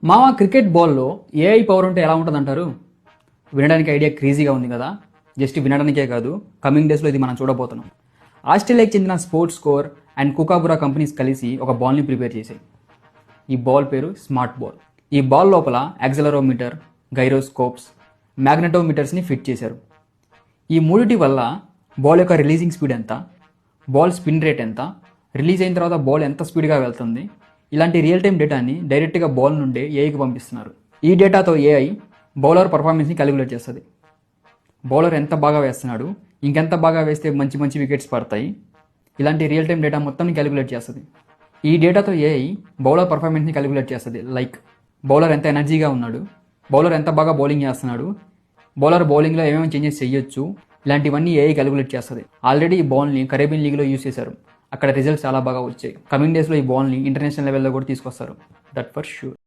మావా cricket బాల్లో AI power ఉంటే ఎలా ఉంటుంది అంటారు? వినడానికి ఐడియా క్రేజీగా ఉంది కదా. జస్ట్ వినడానికే కాదు, కమింగ్ డేస్లో ఇది మనం చూడబోతున్నాం. ఆస్ట్రేలియాకి చెందిన స్పోర్ట్స్ స్కోర్ అండ్ కుకాబురా కంపెనీస్ కలిసి ఒక బాల్ని ప్రిపేర్ చేశాయి. ఈ బాల్ పేరు స్మార్ట్ బాల్. ఈ బాల్ లోపల యాక్సిలరోమీటర్, గైరోస్కోప్స్, మ్యాగ్నెటోమీటర్స్ని ఫిట్ చేశారు. ఈ మూడిటి వల్ల బాల్ యొక్క రిలీజింగ్ స్పీడ్ ఎంత, బాల్ స్పిన్ రేట్ ఎంత, రిలీజ్ అయిన తర్వాత బాల్ ఎంత స్పీడ్గా వెళ్తుంది, ఇలాంటి రియల్ టైం డేటాని డైరెక్ట్గా బాల్ నుండే ఏఐకి పంపిస్తున్నారు. ఈ డేటాతో ఏఐ బౌలర్ పర్ఫార్మెన్స్ని క్యాలిక్యులేట్ చేస్తుంది. బౌలర్ ఎంత బాగా వేస్తున్నాడు, ఇంకెంత బాగా వేస్తే మంచి మంచి వికెట్స్ పడతాయి, ఇలాంటి రియల్ టైం డేటా మొత్తం క్యాలిక్యులేట్ చేస్తుంది. ఈ డేటాతో ఏఐ బౌలర్ పర్ఫార్మెన్స్ని క్యాలిక్యులేట్ చేస్తుంది. లైక్ బౌలర్ ఎంత ఎనర్జీగా ఉన్నాడు, బౌలర్ ఎంత బాగా బౌలింగ్ చేస్తున్నాడు, బౌలర్ బౌలింగ్లో ఏమేమి చేంజెస్ చేయొచ్చు, ఇలాంటివన్నీ ఏఐ క్యాలిక్యులేట్ చేస్తుంది. ఆల్రెడీ ఈ బాల్ని కరేబియన్ లీగ్లో యూస్ చేశారు. అక్కడ రిజల్ట్స్ చాలా బాగా వచ్చాయి. కమింగ్ డేస్లో ఈ బాల్ని ఇంటర్నేషనల్ లెవెల్లో కూడా తీసుకొస్తారు. That for sure.